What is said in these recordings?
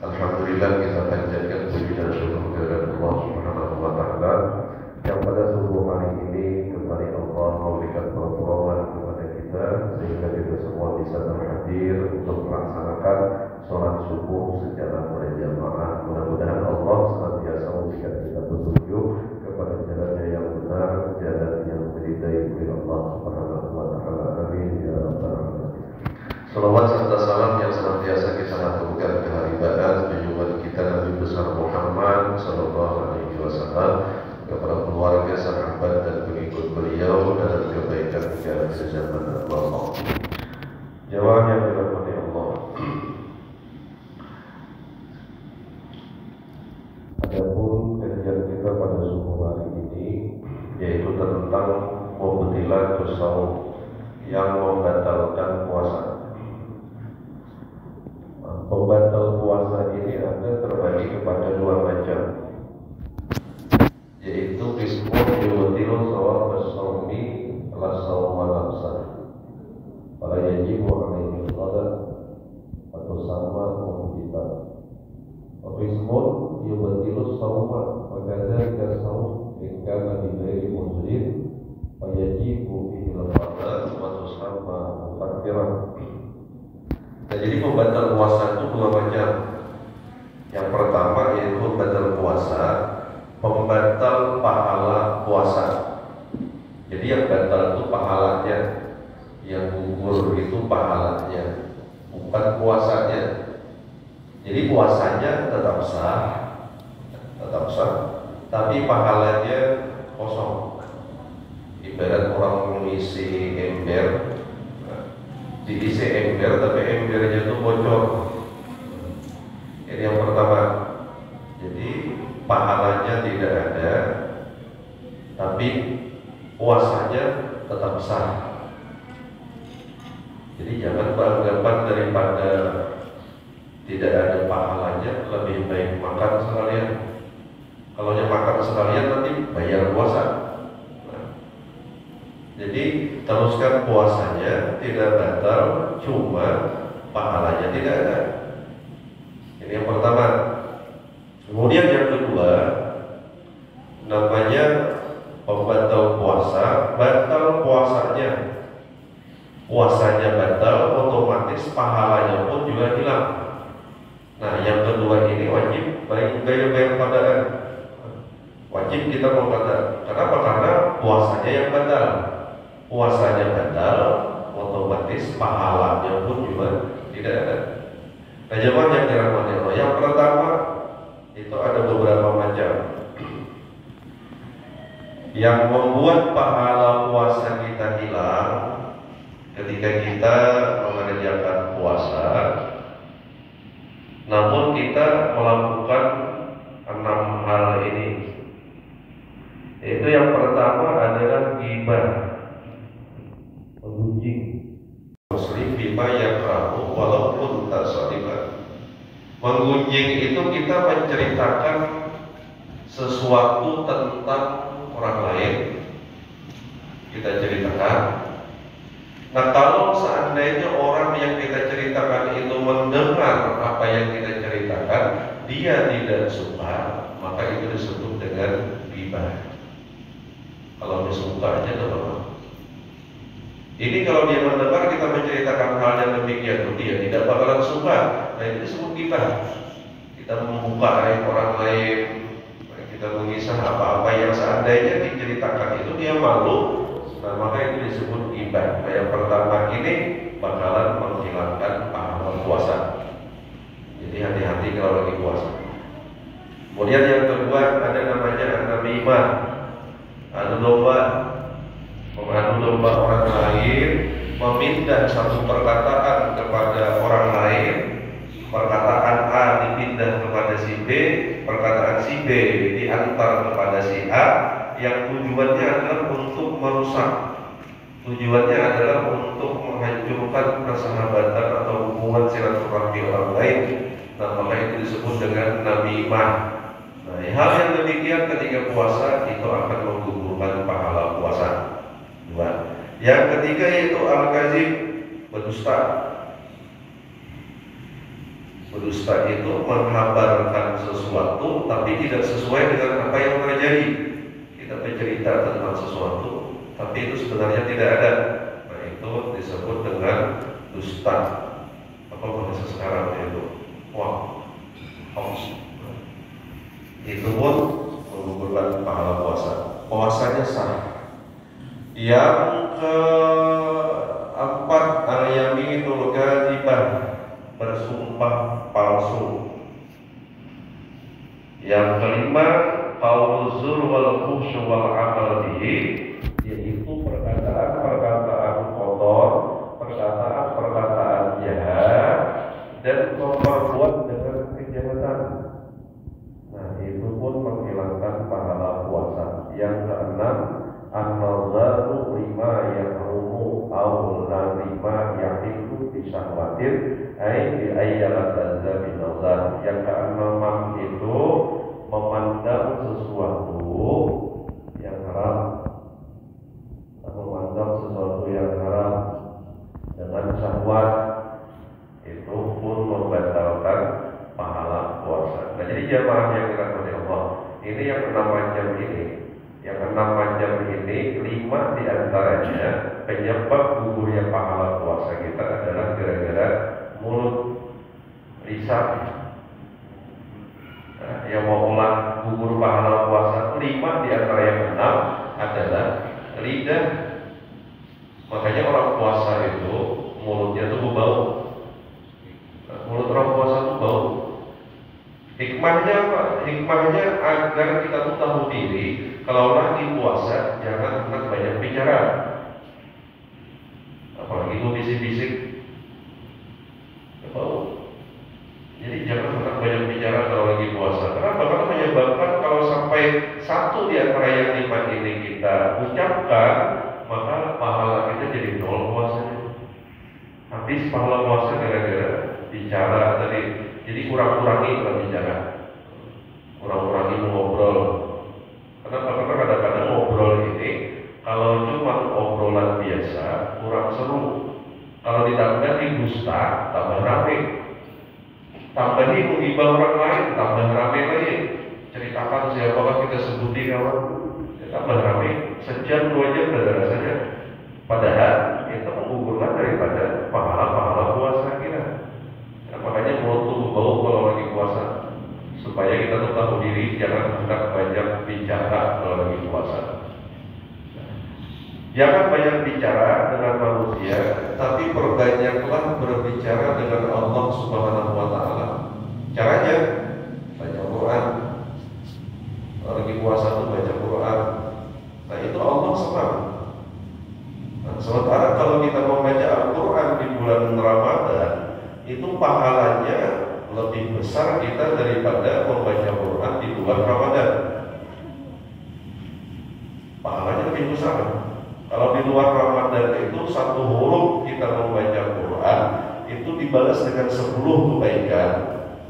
Alhamdulillah kita panjatkan puji dan syukur kepada Allah Subhanahu wa taala yang pada subuh hari ini kembali Allah memberikan pertolongan kepada kita sehingga kita semua bisa terhadir untuk melaksanakan sholat subuh secara berjamaah. Mudah-mudahan Allah senantiasa memberikan kita petunjuk kepada jalannya yang benar, jalan yang diridai oleh Allah Subhanahu wa taala. Amin ya rabbal alamin. Salawat serta salam yang senantiasa kita aturkan keharibaan junjungan kita Nabi besar Muhammad sallallahu alaihi wasallam kepada keluarga, sahabat dan pengikut beliau dalam kebaikan hingga akhir zaman Allah. Jawab yang dirahmati Allah. Adapun kajian kita pada subuh hari ini yaitu tentang mubtilatus shaum yang membatalkan puasa. Pembatal puasa ini ada terbagi kepada dua macam, yaitu ismun yubtilu shawab as-shaumi la shawma nafsah fala yajibu alaihi qada atau sama muhbitan. Ismun yubtilu shawma wa kadzalika shaum in kana bi ghairi muzlim fa yajibu fihi al-qada wa tusamma mufattirah. Nah, jadi pembatal puasa itu dua macam. Yang pertama yaitu pembatal puasa, pembatal pahala puasa. Jadi yang batal itu pahalanya, yang gugur itu pahalanya, bukan puasanya. Jadi puasanya tetap sah, tapi pahalanya kosong. Ibarat orang mengisi ember, diisi ember tapi embernya itu bocor. Ini yang pertama. Jadi pahalanya tidak ada, tapi puasanya tetap sah. Jadi jangan beranggapan daripada tidak ada pahalanya lebih baik makan sekalian. Kalau makan sekalian nanti bayar puasa. Jadi teruskan puasanya, tidak batal, cuma pahalanya tidak ada. Ini yang pertama. Kemudian yang kedua, namanya pembatal puasa, batal puasanya. Puasanya batal, otomatis pahalanya pun juga hilang. Nah, yang kedua ini wajib bayar qadaan. Wajib kita mengqada. Kenapa? Karena puasanya yang batal. Puasanya batal, otomatis pahalanya pun juga tidak ada. Nah, jemaah yang dirahmati Allah, yang pertama itu ada beberapa macam yang membuat pahala puasa kita hilang ketika kita mengerjakan puasa, namun kita melakukan 6 hal ini. Itu yang pertama adalah ghibah, menggunjing. Muslim bima yakrahu walaupun tak sholiban. Menggunjing itu kita menceritakan sesuatu tentang orang lain, kita ceritakan. Nah, kalau seandainya orang yang kita ceritakan itu mendengar apa yang kita ceritakan, dia tidak suka, maka itu disebut dengan ghibah. Kalau dia suka aja teman-teman. Ini kalau dia mendengar kita menceritakan hal yang demikian, dia tidak bakalan suka. Nah, itu disebut ghibah. Kita membuka aib orang lain, kita mengisah apa-apa yang seandainya diceritakan itu dia malu. Nah, maka itu disebut ghibah. Nah, yang pertama ini bakalan menghilangkan pahala puasa. Jadi hati-hati kalau lagi puasa. Kemudian yang kedua ada namanya namimah, adu domba, mengadu domba orang lain, memindah satu perkataan kepada orang lain. Perkataan A dipindah kepada si B, perkataan si B diantar kepada si A, yang tujuannya adalah untuk merusak, tujuannya adalah untuk menghancurkan persahabatan atau hubungan silaturahmi orang lain. Nah, maka itu disebut dengan namimah. Nah, hal yang demikian ketika puasa itu akan menggugurkan pahala puasa. Dua. Yang ketiga yaitu al-kadzib, berdusta. Berdusta itu menghabarkan sesuatu tapi tidak sesuai dengan apa yang terjadi. Kita bercerita tentang sesuatu tapi itu sebenarnya tidak ada. Nah, itu disebut dengan dusta. Apa bahasa sekarang itu? Wah, hoax. Itu pun menggugurkan pahala puasa. Puasanya sah. Yang keempat, al-yaminul kadzibah, bersumpah palsu. Yang kelima, qauluz zur wal fuhsy wal amal bihi, yaitu perkataan-perkataan kotor, perkataan-perkataan jahat, dan memperbuat dengan kejahatan. Nah, itu pun menghilangkan pahala puasa. Yang keenam, an-nazaru lima yahrumu aw la lima yahilu bisyahwatin ay bi ayyalat azza bin nazar. Yang keenam itu memandang sesuatu yang haram, memandang sesuatu yang haram dengan syahwat, itu pun membatalkan pahala puasa. Nah, jadi jamaah yang dirahmati Allah, ini yang 6 macam ini. Yang 6 macam ini, 5 diantaranya penyebab gugurnya pahala puasa kita adalah gara-gara mulut lisan. Nah, yang mau ulang gugur pahala puasa 5 diantara yang 6 adalah lidah. Makanya orang puasa itu mulutnya tuh bau. Nah, mulut orang puasa tuh bau. Hikmahnya apa? Hikmahnya agar kita tuh tahu diri kalau lagi puasa jangan banyak bicara, apalagi itu bisik-bisik, bau. Jadi jangan banyak bicara kalau lagi puasa. Kenapa? Karena menyebabkan kalau sampai 1 di antara yang 5 ini kita ucapkan, maka pahala kita jadi 0 puasanya. Habis pahala puasa gara-gara bicara tadi. Jadi kurang-kurangi kalau bicara, kurang-kurangi mengobrol. Kenapa? Karena kadang-kadang ngobrol ini kalau cuma obrolan biasa kurang seru. Kalau ditambah dusta tambah rame, tambah menghibah orang lain tambah rame lagi. Ceritakan siapakah kita sebutin kawan, tambah rame, sejam 2 jam sudah rasanya. Padahal itu menggugurkan daripada pahala-pahala puasa kita. Nah, makanya mulut tuh bau kalau lagi puasa, supaya kita tuh tahu diri jangan banyak bicara kalau lagi puasa. Jangan banyak bicara dengan manusia, tapi perbanyaklah berbicara dengan Allah Subhanahu wa Ta'ala. Caranya baca Quran. Kalau lagi puasa tuh baca Quran. Nah, itu Allah senang. Nah, sementara kalau kita membaca Al-Quran di bulan Ramadan, itu pahalanya lebih besar kita daripada membaca Quran di luar Ramadan. Pahalanya lebih besar. Kalau di luar Ramadan itu 1 huruf kita membaca Quran itu dibalas dengan 10 kebaikan.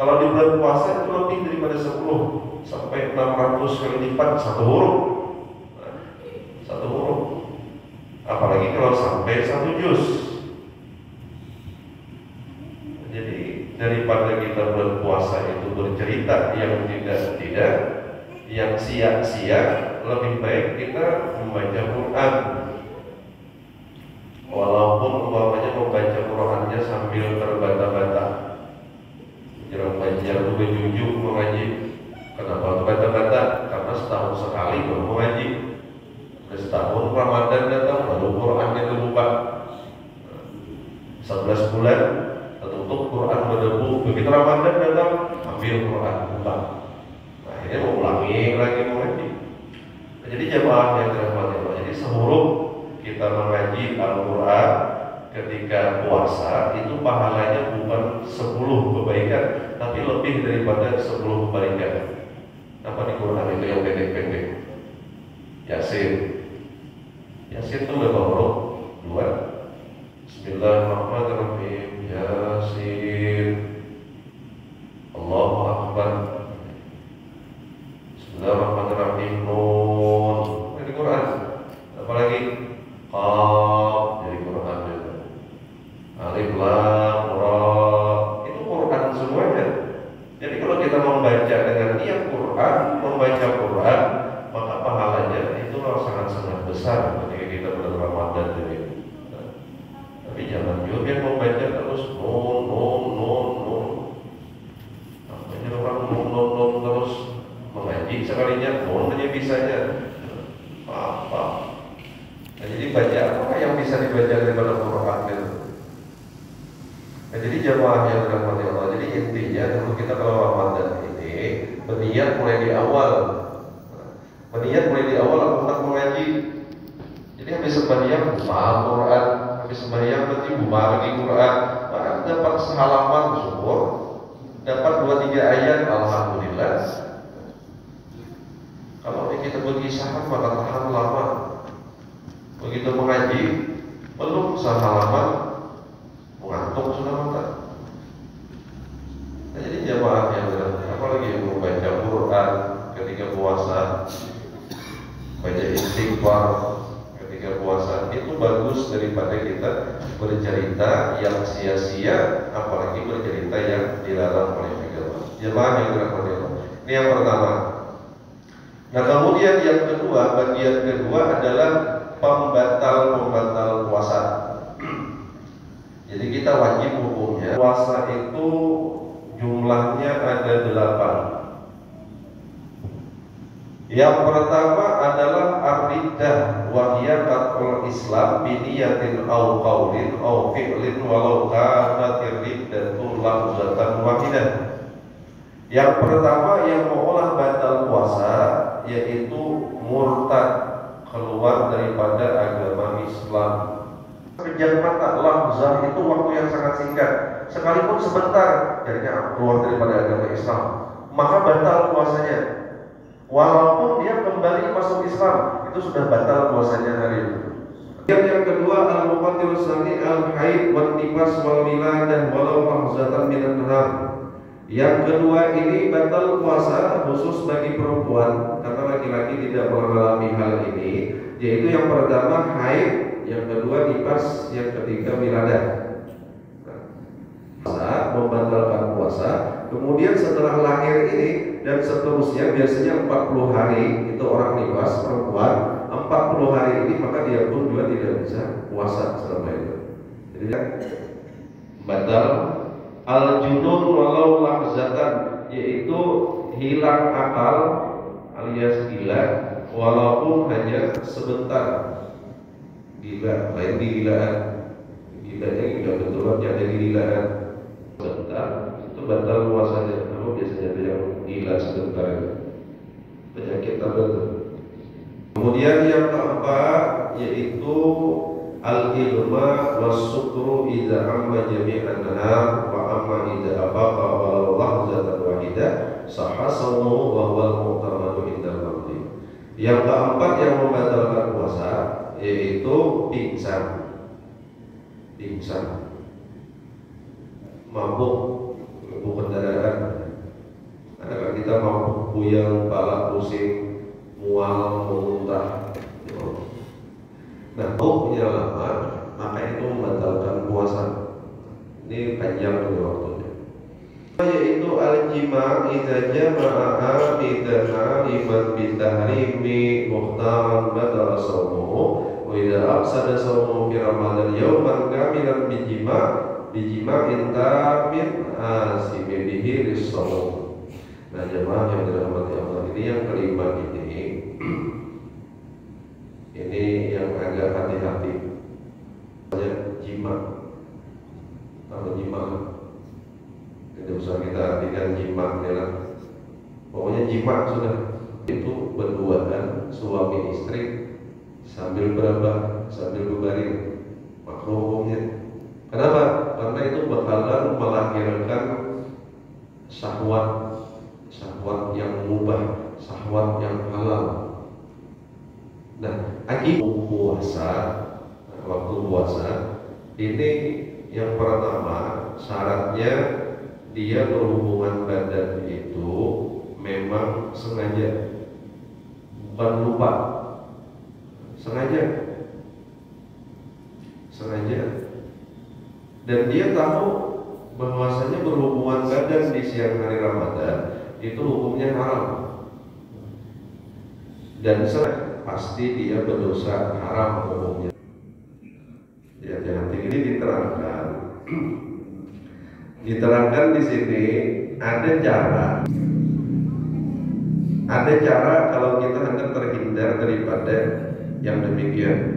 Kalau di bulan puasa itu lebih daripada 10, sampai 600 kali lipat 1 huruf. Nah, 1 huruf. Apalagi kalau sampai 1 juz. Jadi daripada kita berpuasa itu bercerita yang tidak, yang sia-sia, lebih baik kita membaca Quran. Walaupun umpamanya membaca Qurannya sambil terbata-bata. Jarang belajar itu berjujur mengaji. Kenapa terbata-bata? Karena setahun sekali baru mengaji. Setahun Ramadan datang baru Qurannya terbuka. 11 bulan tertutup Quran berdebu. Begitu Ramadan datang, ambil Quran buka. Nah, ini mau ulangi lagi mengaji. Jadi jamaah yang dirahmati Allah. Jadi sehuruf kita mengaji Al-Quran ketika puasa itu pahalanya bukan 10 kebaikan, tapi lebih daripada 10 kebaikan. Apa di Quran itu yang pendek-pendek? Yasin. Yasin itu berapa huruf? 2. Bismillahirrahmanirrahim. Yasin. Allahu Akbar. Bismillahirrahmanirrahim. Nun. Ini Quran. Apalagi Qaf dari Quran. Alif Lam Ra. Itu Quran semuanya. membaca dengan niat Quran, membaca Quran, maka pahalanya itu sangat-sangat besar ketika kita bulan Ramadan ini. Tapi jangan juga membaca terus nun. Namanya orang nun terus mengaji sekalinya nun aja bisanya. Apa? Nah, jadi baca apa yang bisa dibaca daripada Quran itu? Nah, jadi jamaah yang dirahmati Allah. Jadi intinya dulu kita kalau Ramadan ini berniat mulai di awal. Berniat mulai di awal untuk mengaji. Jadi habis sembahyang buka Quran, habis sembahyang berarti buka lagi Quran. Maka dapat sehalaman syukur, dapat 2-3 ayat alhamdulillah. Kalau kita berkisah maka tahan lama. Begitu mengaji belum sehalaman mengantuk sudah mata. Nah, jadi jamaah yang apalagi yang membaca Quran ketika puasa, baca istighfar ketika puasa itu bagus daripada kita bercerita yang sia-sia, apalagi bercerita yang dilarang oleh agama. Jamaah yang dirahmati Allah. Ini yang pertama. Nah, kemudian yang kedua, bagian kedua adalah pembatal puasa. Jadi kita wajib hukumnya puasa itu jumlahnya ada 8. Yang pertama adalah ar-riddah wa hiya qat'ul Islam bi niyatin aw qaulin aw fi'lin walau kanat riddatu lafzatan wahidah. Yang pertama yang mengolah batal puasa yaitu murtad, keluar daripada agama Islam. Kejam mata lahzah itu waktu yang sangat singkat, sekalipun sebentar jadinya keluar daripada agama Islam, maka batal puasanya. Walaupun dia kembali masuk Islam, itu sudah batal puasanya hari itu. Yang kedua al-muqaddir sani al-haid wan nifas wal miladah walau lahzatan minan nahar. Yang kedua ini batal puasa khusus bagi perempuan, karena laki-laki tidak mengalami hal ini, yaitu yang pertama haid, yang kedua nifas, yang ketiga wiladah. Puasa membatalkan puasa. Kemudian setelah lahir ini dan seterusnya biasanya 40 hari itu orang nifas perempuan, 40 hari ini maka dia pun juga tidak bisa puasa selama itu. Jadi batal al-junun walau lahzatan, yaitu hilang akal alias gila walaupun hanya sebentar. Gila, lain gilaan. Gilanya gila betulan, jadi gilaan sebentar itu batal puasanya. Namun biasanya itu yang gila sebentar itu penyakit tertentu. Kemudian yang keempat yaitu al-ilma was-sukru idza amma jami'an nahar wa amma idza afaqa walau lahzatan wahidah sahha shaumuhu wa huwa al-mu'tamadu indal mabdi. Yang keempat yang membatalkan puasa yaitu pingsan, mabuk, kendaraan. Karena kita mabuk, puyeng, kepala pusing, mual, muntah. Nah, punya lama, maka itu membatalkan puasa. Ini panjang dari waktunya. Yaitu al-jima' idza jama'a bidana liman bitahrimi mukhtaran badal shaumuhu wa idza afsada shaumuhu fi ramadan yawman kamilan bijima'in tamin asimi bihi lis-shaum. Nah, jemaah yang dirahmati Allah, ini yang kelima ini yang agak hati-hati. Jima, kalau jima tidak usah kita artikan jima ya. Pokoknya jima sudah, itu berduaan suami istri sambil berbaring, makruh hukumnya. Kenapa? Karena itu bakalan melahirkan syahwat yang mubah, syahwat yang halal. Nah, waktu puasa ini yang pertama syaratnya dia berhubungan badan itu memang sengaja, bukan lupa, sengaja, dan dia tahu bahwasanya berhubungan badan di siang hari Ramadan itu hukumnya haram. Dan pasti dia berdosa haram hukumnya. Ya, jangan ini diterangkan. Diterangkan di sini ada cara kalau kita hendak terhindar daripada yang demikian.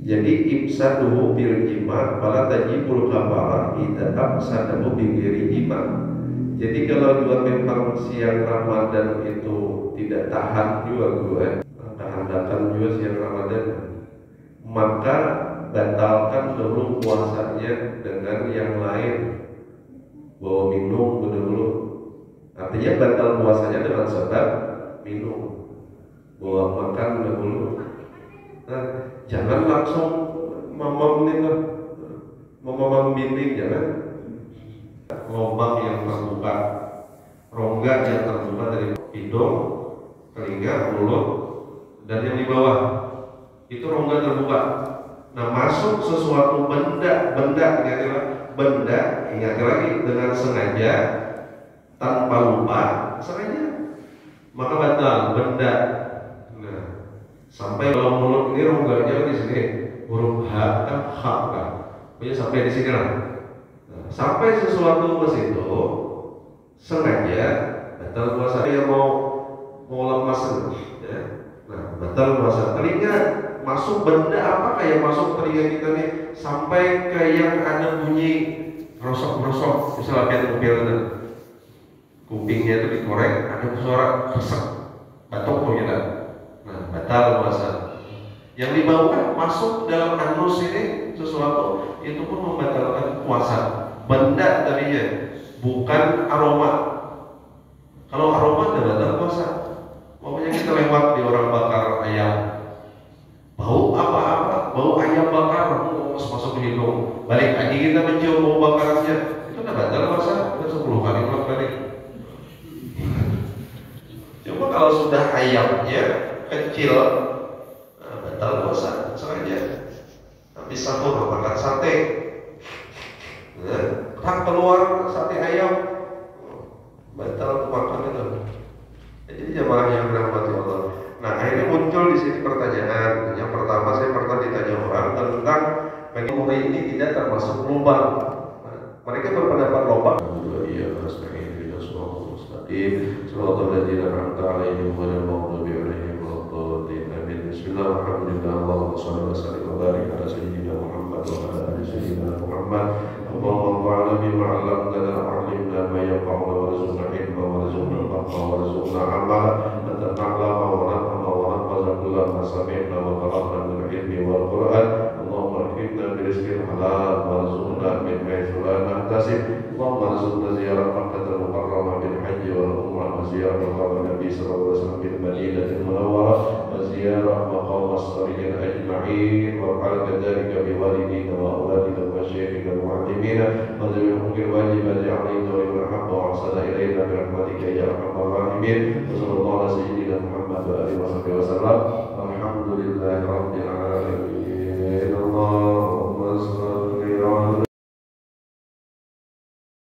Jadi ibsaduhu bil jima wala tajibul kafarah idza absadahu bi ghairi jima. Jadi kalau juga memang siang Ramadan itu tidak tahan juga tahan juga siang Ramadan, maka batalkan dulu puasanya dengan yang lain. Bawa minum dulu. Artinya batal puasanya dengan sebab minum. Bawa makan dulu. Nah, jangan langsung membimbing, jangan. Lubang yang terbuka, rongga yang terbuka dari hidung, telinga, mulut, dan yang di bawah itu rongga terbuka. Nah, masuk sesuatu benda, ingat lagi dengan sengaja, tanpa lupa, sengaja, maka batal benda. Nah, sampai kalau mulut ini rongganya di sini huruf H kan pokoknya sampai di sini lah. Nah, sampai sesuatu ke situ sengaja batal puasa. Yang mau lemas ya. Nah, batal puasa. Telinga masuk benda apakah yang masuk telinga kita nih sampai ke yang ada bunyi rosok-rosok, misalnya kuping kupingnya itu dikorek, ada suara resek, batuk kita. Nah, batal puasa. Yang dibawa masuk dalam anus ini sesuatu, itu pun membatalkan puasa. Benda tadinya, bukan aroma. Kalau aroma tidak batal puasa. Pokoknya kita lewat di orang bakar ayam, bau apa-apa, bau ayam bakar, masuk ke hidung. Balik lagi kita mencium bau bakarnya, itu tidak batal puasa. Kita 10 kali ulang balik. Cuma kalau sudah ayamnya kecil, batal puasa sengaja. Habis sahur makan sate, tak keluar sate ayam, batal makan itu. Jadi jemaah yang dirahmati Allah. Nah, akhirnya muncul di sini pertanyaan. Yang pertama, saya pernah ditanya orang tentang bagi murid ini tidak termasuk lubang. Nah, mereka berpendapat lubang. Iya, astagfirullah, sallallahu alaihi wa Bismillah, alhamdulillah, Allahumma shalli wa sallim wa barik ala sayyidina Muhammad wa ala ali sayyidina Muhammad. Allahumma fa'alna bima 'allamtana wa 'allimna ma yanfa'una warzuqna ilma warzuqna fahma warzuqna 'amala wa ta'allama wa naf'ana wa naf'ana kulla ma sami'na wa qara'na min ilmi wal Qur'an. Allahumma ihfidna bi rizqil halal warzuqna min haythu la nahtasib. Allahumma arzuqna ziyarat Makkah al-Mukarramah bil hajj wal umrah wa ziyarat maqam Nabi sallallahu alaihi wasallam bil Madinatil Munawwarah وزيارة مقام الصالحين أجمعين وافعل كذلك بوالدينا وأولادنا ومشايخنا المعلمين وجميع الواجبات علينا ولمن أحب وأحسن إلينا برحمتك يا أرحم الراحمين وصلى الله على سيدنا محمد وآله وصحبه وسلم. الحمد لله رب العالمين.